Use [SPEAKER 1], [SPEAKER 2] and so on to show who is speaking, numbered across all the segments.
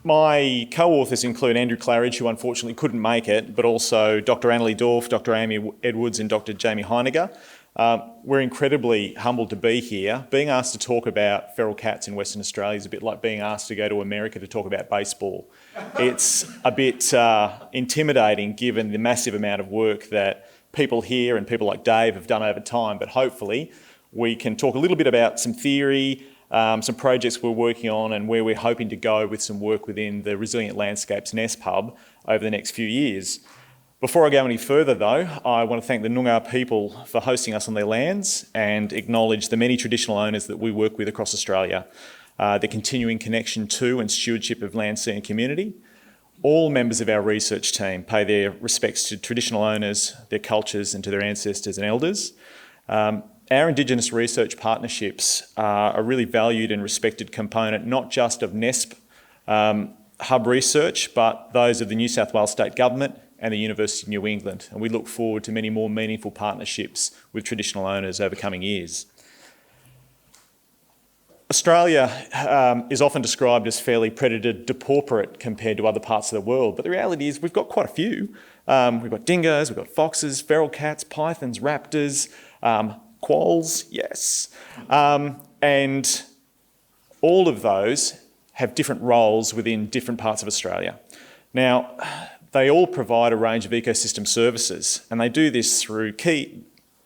[SPEAKER 1] My co-authors include Andrew Claridge, who unfortunately couldn't make it, but also Dr. Annalie Dorf, Dr. Amy Edwards and Dr. Jamie Heiniger. We're incredibly humbled to be here. Being asked to talk about feral cats in Western Australia is a bit like being asked to go to America to talk about baseball. It's a bit intimidating given the massive amount of work that people here and people like Dave have done over time, but hopefully we can talk a little bit about some theory, some projects we're working on and where we're hoping to go with some work within the Resilient Landscapes Nest Pub over the next few years. Before I go any further though, I want to thank the Noongar people for hosting us on their lands and acknowledge the many traditional owners that we work with across Australia, the continuing connection to and stewardship of land, sea and community. All members of our research team pay their respects to traditional owners, their cultures and to their ancestors and elders. Our Indigenous research partnerships are a really valued and respected component, not just of NESP hub research, but those of the New South Wales State Government and the University of New England. And we look forward to many more meaningful partnerships with traditional owners over coming years. Australia is often described as fairly predator depauperate compared to other parts of the world, but the reality is we've got quite a few. We've got dingoes, we've got foxes, feral cats, pythons, raptors, quolls, yes. And all of those have different roles within different parts of Australia. Now, they all provide a range of ecosystem services, and they do this through key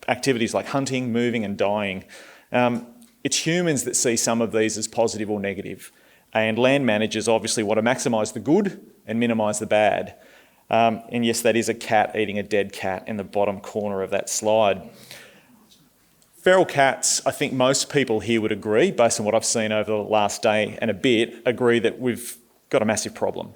[SPEAKER 1] activities like hunting, moving and dying. It's humans that see some of these as positive or negative, and land managers obviously want to maximise the good and minimise the bad. And yes, that is a cat eating a dead cat in the bottom corner of that slide. Feral cats, I think most people here would agree, based on what I've seen over the last day and a bit, agree that we've got a massive problem.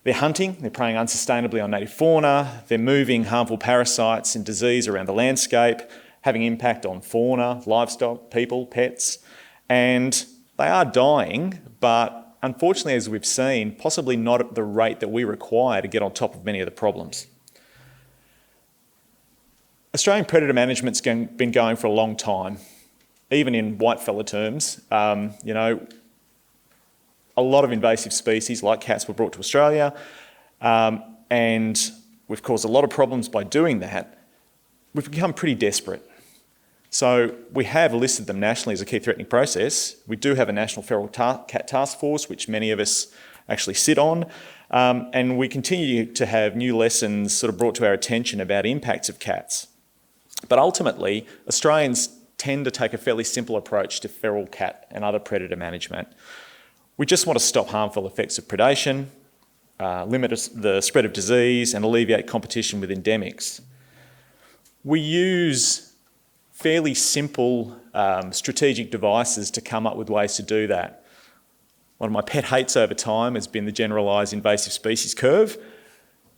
[SPEAKER 1] They're hunting, they're preying unsustainably on native fauna, they're moving harmful parasites and disease around the landscape, having impact on fauna, livestock, people, pets, and they are dying, but unfortunately, as we've seen, possibly not at the rate that we require to get on top of many of the problems. Australian predator management's been going for a long time, even in whitefella terms. A lot of invasive species like cats were brought to Australia, and we've caused a lot of problems by doing that. We've become pretty desperate. So we have listed them nationally as a key threatening process. We do have a National Feral Cat Task Force, which many of us actually sit on, and we continue to have new lessons sort of brought to our attention about impacts of cats. But ultimately, Australians tend to take a fairly simple approach to feral cat and other predator management. We just want to stop harmful effects of predation, limit the spread of disease and alleviate competition with endemics. We use fairly simple strategic devices to come up with ways to do that. One of my pet hates over time has been the generalised invasive species curve,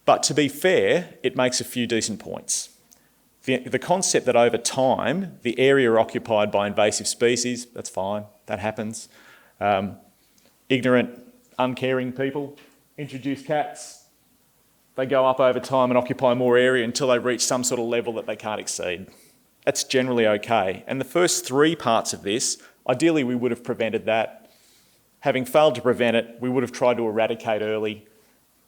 [SPEAKER 1] but to be fair, it makes a few decent points. The concept that over time, the area occupied by invasive species, that's fine, that happens. Ignorant, uncaring people introduce cats. They go up over time and occupy more area until they reach some sort of level that they can't exceed. That's generally okay. And the first three parts of this, ideally we would have prevented that. Having failed to prevent it, we would have tried to eradicate early.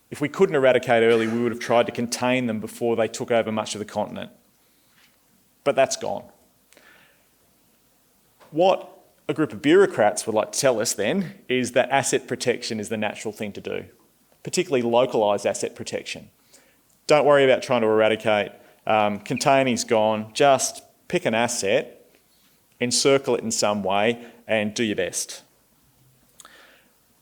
[SPEAKER 1] If we couldn't eradicate early, we would have tried to contain them before they took over much of the continent. But that's gone. What a group of bureaucrats would like to tell us then is that asset protection is the natural thing to do, particularly localised asset protection. Don't worry about trying to eradicate. Containing's gone. Just pick an asset, encircle it in some way and do your best.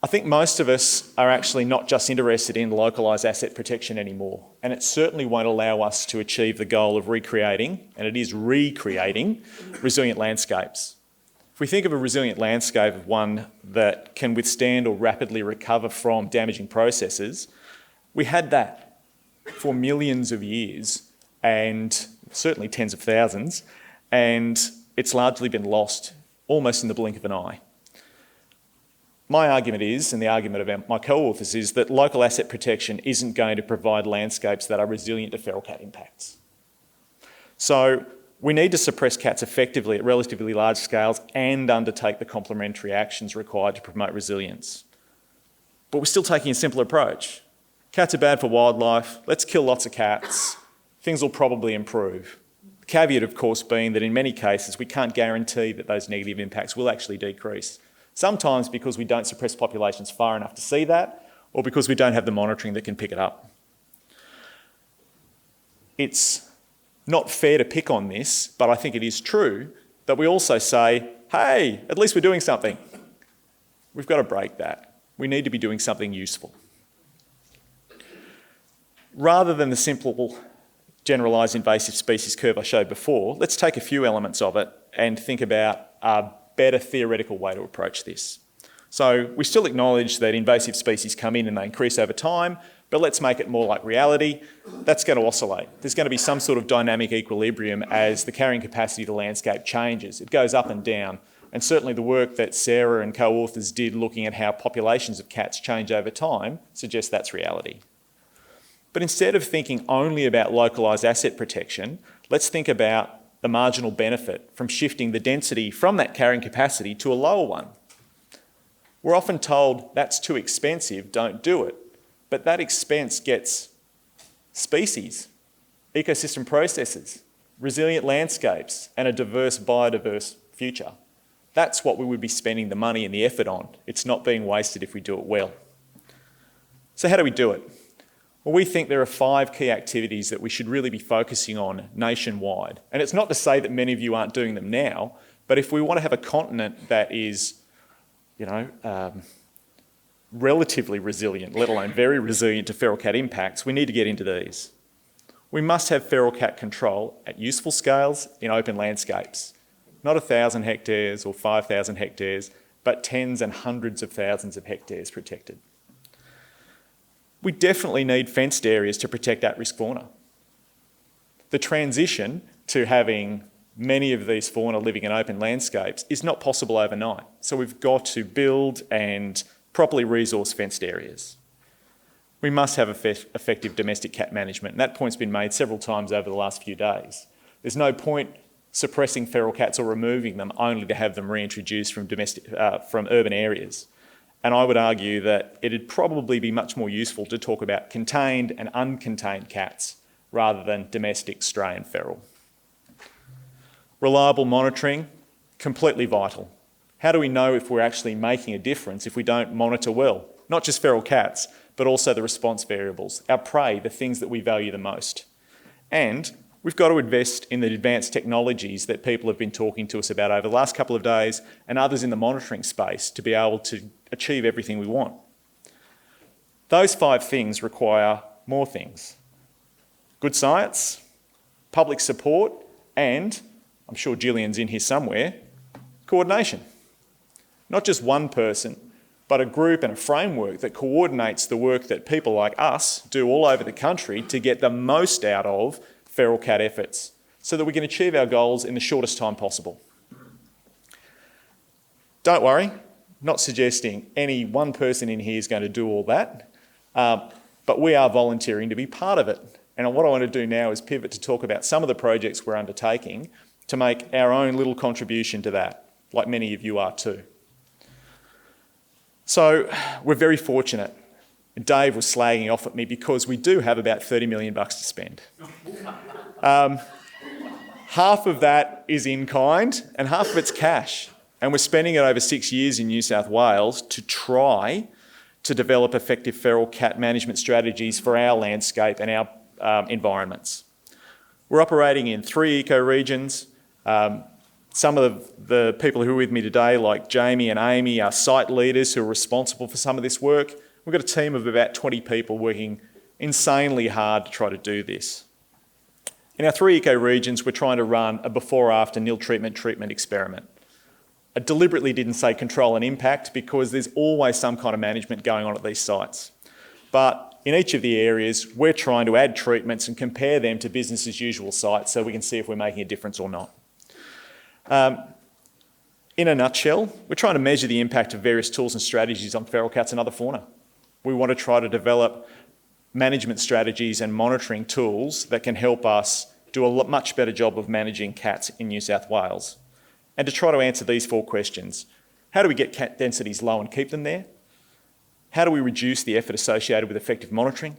[SPEAKER 1] I think most of us are actually not just interested in localised asset protection anymore, and it certainly won't allow us to achieve the goal of recreating, and it is recreating, resilient landscapes. If we think of a resilient landscape as one that can withstand or rapidly recover from damaging processes, we had that for millions of years, and certainly tens of thousands, and it's largely been lost almost in the blink of an eye. My argument is, and the argument of my co-authors is, that local asset protection isn't going to provide landscapes that are resilient to feral cat impacts. So we need to suppress cats effectively at relatively large scales and undertake the complementary actions required to promote resilience. but we're still taking a simpler approach. Cats are bad for wildlife, let's kill lots of cats, things will probably improve. The caveat, of course, being that in many cases we can't guarantee that those negative impacts will actually decrease. Sometimes because we don't suppress populations far enough to see that, or because we don't have the monitoring that can pick it up. It's not fair to pick on this, but I think it is true that we also say, hey, at least we're doing something. We've got to break that. We need to be doing something useful. Rather than the simple generalised invasive species curve I showed before, let's take a few elements of it and think about a better theoretical way to approach this. So we still acknowledge that invasive species come in and they increase over time, but let's make it more like reality. That's going to oscillate. There's going to be some sort of dynamic equilibrium as the carrying capacity of the landscape changes. It goes up and down. And certainly the work that Sarah and co-authors did looking at how populations of cats change over time suggests that's reality. But instead of thinking only about localised asset protection, let's think about the marginal benefit from shifting the density from that carrying capacity to a lower one. We're often told that's too expensive, don't do it. But that expense gets species, ecosystem processes, resilient landscapes, and a diverse, biodiverse future. That's what we would be spending the money and the effort on. It's not being wasted if we do it well. So how do we do it? Well, we think there are 5 key activities that we should really be focusing on nationwide. And it's not to say that many of you aren't doing them now, but if we want to have a continent that is, relatively resilient, let alone very resilient to feral cat impacts, we need to get into these. We must have feral cat control at useful scales in open landscapes. Not 1,000 hectares or 5,000 hectares, but tens and hundreds of thousands of hectares protected. We definitely need fenced areas to protect at-risk fauna. The transition to having many of these fauna living in open landscapes is not possible overnight. So we've got to build and properly resource fenced areas. We must have effective domestic cat management, and that point's been made several times over the last few days. There's no point suppressing feral cats or removing them only to have them reintroduced from urban areas. And I would argue that it'd probably be much more useful to talk about contained and uncontained cats rather than domestic, stray and feral. Reliable monitoring, completely vital. How do we know if we're actually making a difference if we don't monitor well? Not just feral cats, but also the response variables, our prey, the things that we value the most. And we've got to invest in the advanced technologies that people have been talking to us about over the last couple of days and others in the monitoring space to be able to achieve everything we want. Those 5 things require more things. Good science, public support, and, I'm sure Gillian's in here somewhere, coordination. Not just one person, but a group and a framework that coordinates the work that people like us do all over the country to get the most out of feral cat efforts so that we can achieve our goals in the shortest time possible. Don't worry, not suggesting any one person in here is going to do all that, but we are volunteering to be part of it. And what I want to do now is pivot to talk about some of the projects we're undertaking to make our own little contribution to that, like many of you are too. So we're very fortunate. Dave was slagging off at me because we do have about $30 million to spend. Half of that is in kind and half of it's cash. And we're spending it over 6 years in New South Wales to try to develop effective feral cat management strategies for our landscape and our environments. We're operating in 3 ecoregions. Some of the people who are with me today, like Jamie and Amy, are site leaders who are responsible for some of this work. We've got a team of about 20 people working insanely hard to try to do this. In our 3 ecoregions, we're trying to run a before-after nil treatment experiment. I deliberately didn't say control and impact because there's always some kind of management going on at these sites. But in each of the areas, we're trying to add treatments and compare them to business as usual sites so we can see if we're making a difference or not. In a nutshell, we're trying to measure the impact of various tools and strategies on feral cats and other fauna. We want to try to develop management strategies and monitoring tools that can help us do a much better job of managing cats in New South Wales. And to try to answer these 4 questions. How do we get cat densities low and keep them there? How do we reduce the effort associated with effective monitoring?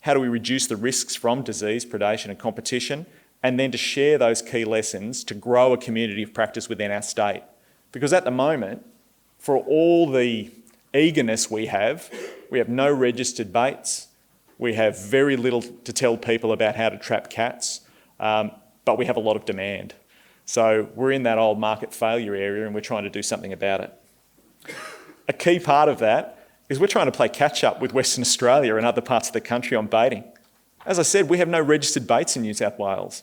[SPEAKER 1] How do we reduce the risks from disease, predation and competition? And then to share those key lessons to grow a community of practice within our state. Because at the moment, for all the eagerness we have no registered baits, we have very little to tell people about how to trap cats, but we have a lot of demand. So we're in that old market failure area and we're trying to do something about it. A key part of that is we're trying to play catch up with Western Australia and other parts of the country on baiting. As I said, we have no registered baits in New South Wales.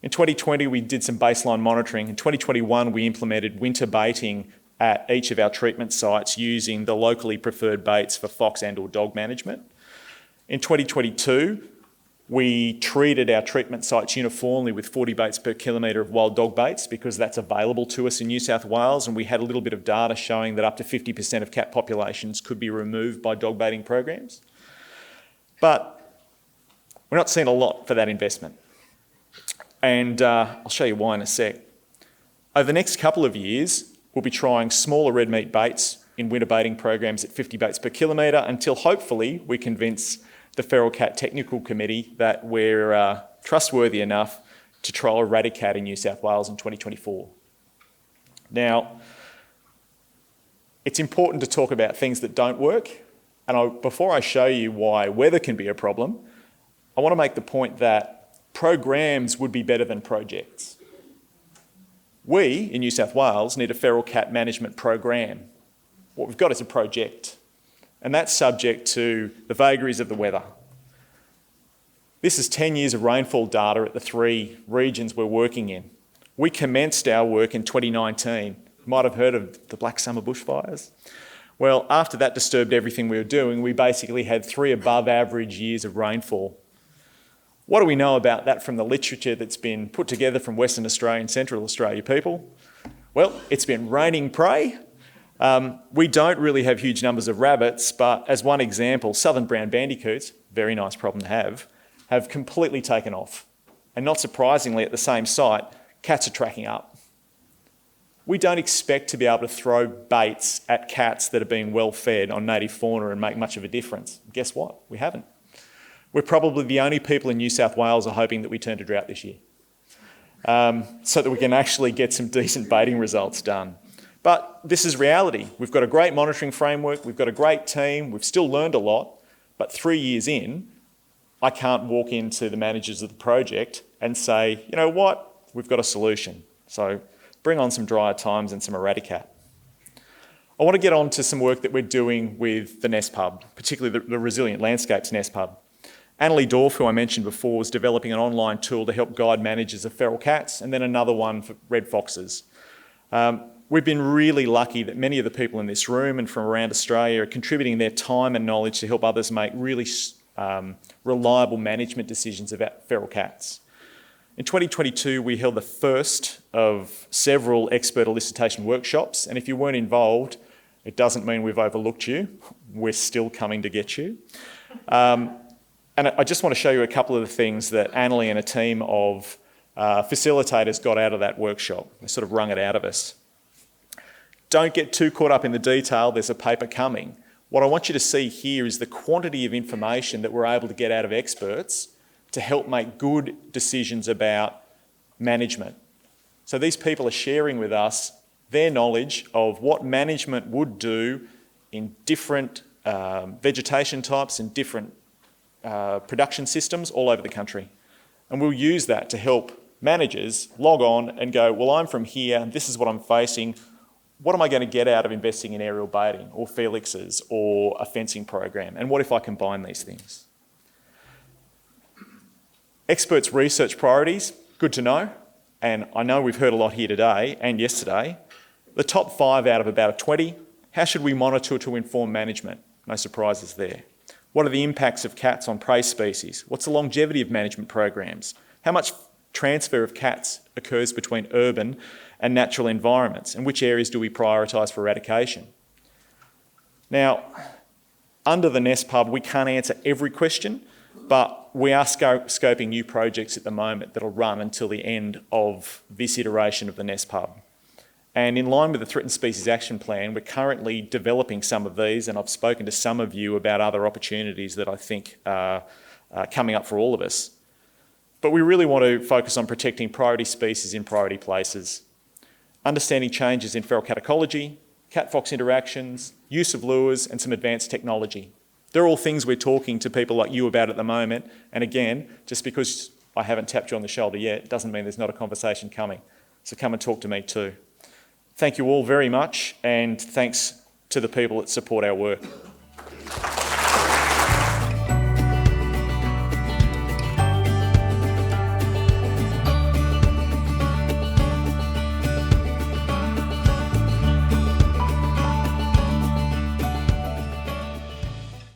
[SPEAKER 1] In 2020, we did some baseline monitoring. In 2021, we implemented winter baiting at each of our treatment sites using the locally preferred baits for fox and or dog management. In 2022, we treated our treatment sites uniformly with 40 baits per kilometre of wild dog baits because that's available to us in New South Wales, and we had a little bit of data showing that up to 50% of cat populations could be removed by dog baiting programs. But we're not seeing a lot for that investment. And I'll show you why in a sec. Over the next couple of years, we'll be trying smaller red meat baits in winter baiting programs at 50 baits per kilometre until hopefully we convince the Feral Cat Technical Committee that we're trustworthy enough to trial Eradicat in New South Wales in 2024. Now, it's important to talk about things that don't work. And before I show you why weather can be a problem, I want to make the point that programs would be better than projects. We, in New South Wales, need a feral cat management program. What we've got is a project, and that's subject to the vagaries of the weather. This is 10 years of rainfall data at the 3 regions we're working in. We commenced our work in 2019. You might have heard of the Black Summer bushfires. Well, after that disturbed everything we were doing, we basically had 3 above average years of rainfall. What do we know about that from the literature that's been put together from Western Australia and Central Australia people? Well, it's been raining prey. We don't really have huge numbers of rabbits, but as one example, southern brown bandicoots, very nice problem to have completely taken off. And not surprisingly, at the same site, cats are tracking up. We don't expect to be able to throw baits at cats that are being well fed on native fauna and make much of a difference. Guess what? We haven't. We're probably the only people in New South Wales are hoping that we turn to drought this year, so that we can actually get some decent baiting results done. But this is reality. We've got a great monitoring framework, we've got a great team, we've still learned a lot, but 3 years in, I can't walk into the managers of the project and say, you know what, we've got a solution. So bring on some drier times and some Eradicat. I want to get on to some work that we're doing with the Nest Pub, particularly the Resilient Landscapes Nest Pub. Annalie Dorf, who I mentioned before, was developing an online tool to help guide managers of feral cats, and then another one for red foxes. We've been really lucky that many of the people in this room and from around Australia are contributing their time and knowledge to help others make really reliable management decisions about feral cats. In 2022, we held the first of several expert elicitation workshops, and if you weren't involved, it doesn't mean we've overlooked you. We're still coming to get you. And I just want to show you a couple of the things that Annalie and a team of facilitators got out of that workshop. They sort of wrung it out of us. Don't get too caught up in the detail, there's a paper coming. What I want you to see here is the quantity of information that we're able to get out of experts to help make good decisions about management. So these people are sharing with us their knowledge of what management would do in different vegetation types and different production systems all over the country. And we'll use that to help managers log on and go, well, I'm from here, this is what I'm facing. What am I going to get out of investing in aerial baiting or felixes or a fencing program? And what if I combine these things? Experts' research priorities, good to know. And I know we've heard a lot here today and yesterday. The top 5 out of about 20, how should we monitor to inform management? No surprises there. What are the impacts of cats on prey species? What's the longevity of management programs? How much transfer of cats occurs between urban and natural environments? And which areas do we prioritise for eradication? Now, under the Nest Pub, we can't answer every question, but we are scoping new projects at the moment that'll run until the end of this iteration of the Nest Pub. And in line with the Threatened Species Action Plan, we're currently developing some of these, and I've spoken to some of you about other opportunities that I think are coming up for all of us. But we really want to focus on protecting priority species in priority places, understanding changes in feral cat ecology, cat-fox interactions, use of lures, and some advanced technology. They're all things we're talking to people like you about at the moment, and again, just because I haven't tapped you on the shoulder yet doesn't mean there's not a conversation coming. So come and talk to me too. Thank you all very much, and thanks to the people that support our work.